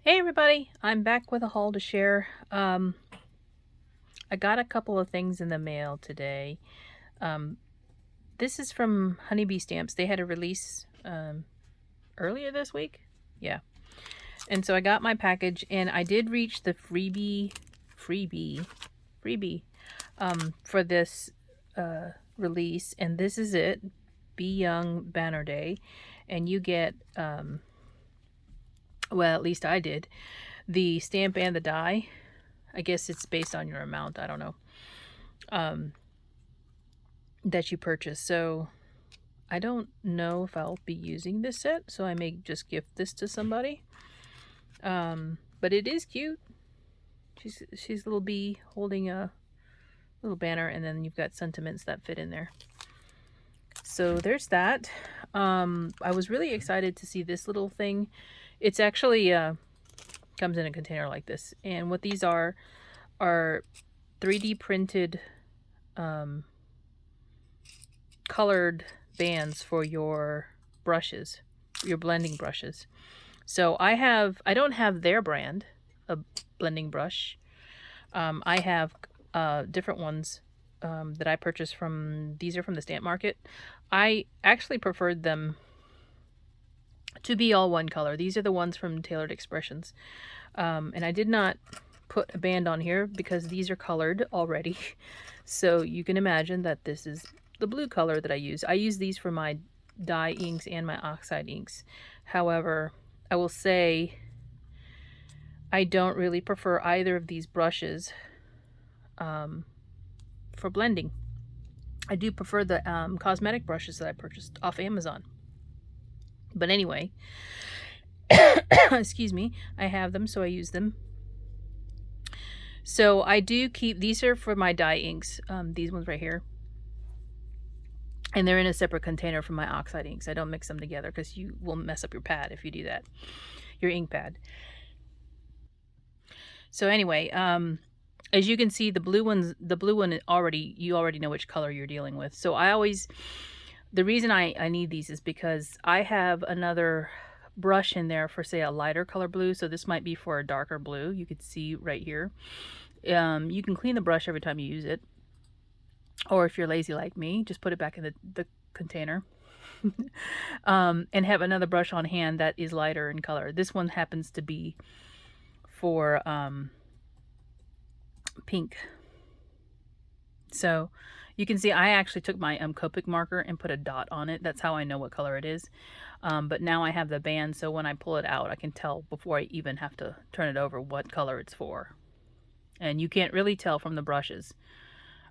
Hey everybody, I'm back with a haul to share. I got a couple of things in the mail today. Um, this is from Honeybee Stamps. They had a release earlier this week. Yeah. And so I got my package and I did reach the freebie for this release. And this is it. Be Young Banner Day. And you get, well, at least I did, the stamp and the die. I guess it's based on your amount. I don't know. That you purchase. So I don't know if I'll be using this set, so I may just gift this to somebody. But it is cute. She's a little bee holding a little banner, and then you've got sentiments that fit in there. So there's that. I was really excited to see this little thing. It's actually comes in a container like this, and what these are 3D printed colored bands for your brushes, your blending brushes. So I don't have their brand of blending brush. I have different ones that I purchased from, these are from the Stamp Market. I actually preferred them to be all one color. These are the ones from Tailored Expressions. And I did not put a band on here because these are colored already. So you can imagine that this is the blue color that I use. I use these for my dye inks and my oxide inks. However, I will say I don't really prefer either of these brushes for blending. I do prefer the cosmetic brushes that I purchased off Amazon. But anyway, excuse me, I have them, so I use them. So I do keep, these are for my dye inks, these ones right here. And they're in a separate container from my oxide inks. I don't mix them together because you will mess up your pad if you do that, your ink pad. So anyway, as you can see, the blue one you already know which color you're dealing with. So the reason I need these is because I have another brush in there for, say, a lighter color blue. So this might be for a darker blue. You could see right here. You can clean the brush every time you use it. Or if you're lazy like me, just put it back in the container. And have another brush on hand that is lighter in color. This one happens to be for pink. So you can see I actually took my Copic marker and put a dot on it. That's how I know what color it is. But now I have the band, so when I pull it out, I can tell before I even have to turn it over what color it's for. And you can't really tell from the brushes,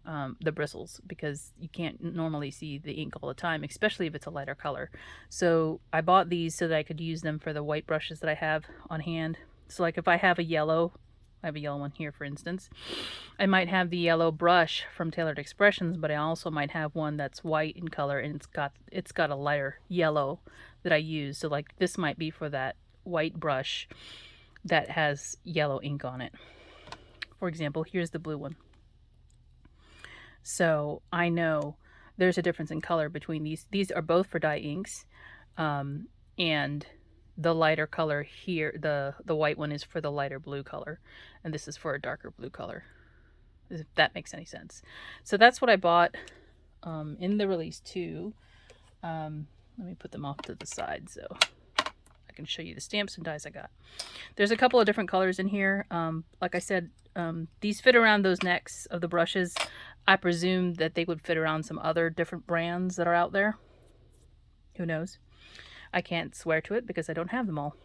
the bristles, because you can't normally see the ink all the time, especially if it's a lighter color. So I bought these so that I could use them for the white brushes that I have on hand. So like if I have a yellow, I have a yellow one here, for instance, I might have the yellow brush from Tailored Expressions, but I also might have one that's white in color and it's got a lighter yellow that I use. So like this might be for that white brush that has yellow ink on it. For example, here's the blue one. So I know there's a difference in color between these. These are both for dye inks, and the lighter color here, the white one is for the lighter blue color, and this is for a darker blue color, if that makes any sense. So that's what I bought in the release too. Let me put them off to the side so I can show you the stamps and dies I got. There's a couple of different colors in here. Like I said, these fit around those necks of the brushes. I presume that they would fit around some other different brands that are out there. Who knows? I can't swear to it because I don't have them all.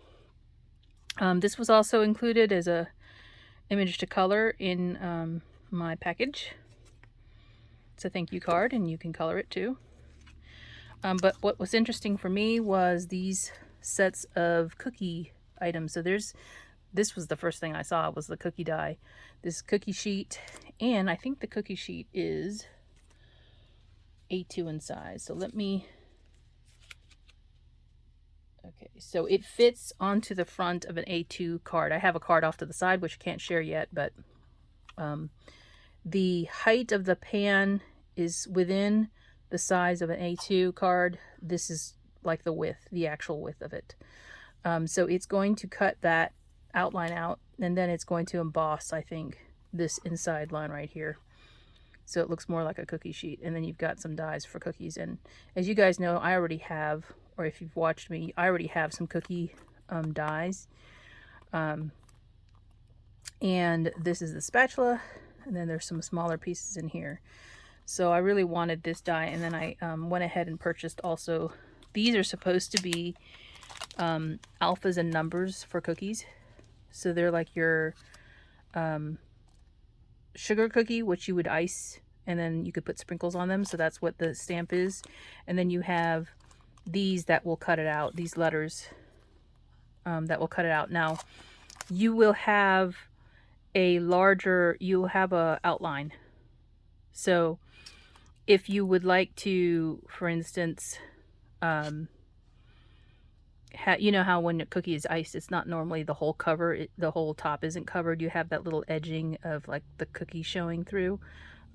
This was also included as a image to color in my package. It's a thank you card, and you can color it too. But what was interesting for me was these sets of cookie items. So this was the first thing I saw, was the cookie die. This cookie sheet, and I think the cookie sheet is A2 in size. So let me, okay, so it fits onto the front of an A2 card. I have a card off to the side, which I can't share yet, but the height of the pan is within the size of an A2 card. This is like the width, the actual width of it. So it's going to cut that outline out, and then it's going to emboss, I think, this inside line right here. So it looks more like a cookie sheet. And then you've got some dies for cookies. And as you guys know, I already have, or if you've watched me, I already have some cookie dies. And this is the spatula, and then there's some smaller pieces in here. So I really wanted this die, and then I went ahead and purchased also, these are supposed to be alphas and numbers for cookies. So they're like your sugar cookie, which you would ice, and then you could put sprinkles on them. So that's what the stamp is. And then you have these that will cut it out, these letters that will cut it out. Now, you will have a larger, you'll have a outline. So if you would like to, for instance, you know how when a cookie is iced, it's not normally the whole cover, the whole top isn't covered. You have that little edging of like the cookie showing through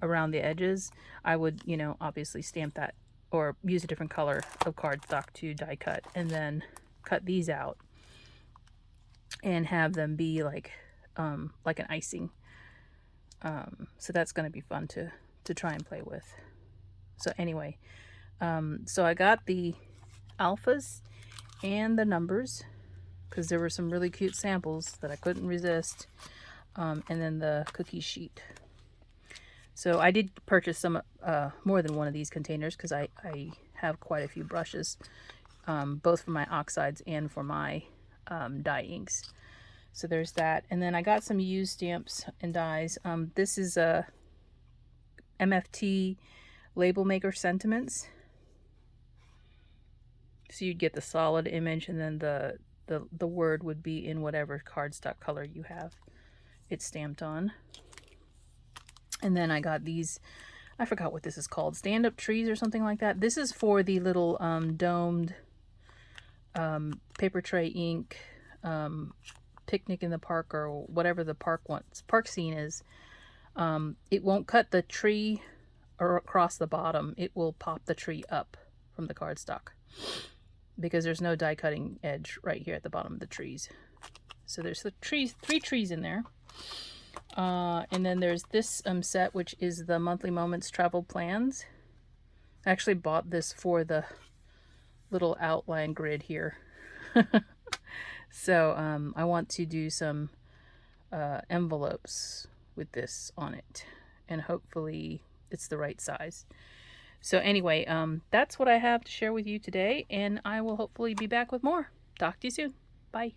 around the edges. I would, you know, obviously stamp that or use a different color of cardstock to die cut, and then cut these out and have them be like an icing. So that's going to be fun to try and play with. So anyway, so I got the alphas and the numbers because there were some really cute samples that I couldn't resist, and then the cookie sheet. So I did purchase some more than one of these containers because I have quite a few brushes, both for my oxides and for my dye inks. So there's that. And then I got some used stamps and dies. This is a MFT Label Maker Sentiments. So you'd get the solid image, and then the word would be in whatever cardstock color you have it stamped on. And then I got these, I forgot what this is called, stand-up trees or something like that. This is for the little domed paper tray ink picnic in the park, or whatever the park scene is. It won't cut the tree or across the bottom. It will pop the tree up from the cardstock because there's no die cutting edge right here at the bottom of the trees. So there's the trees, 3 trees in there. And then there's this set, which is the Monthly Moments Travel Plans. I actually bought this for the little outline grid here. So I want to do some envelopes with this on it, and hopefully it's the right size. So anyway, that's what I have to share with you today, and I will hopefully be back with more. Talk to you soon. Bye.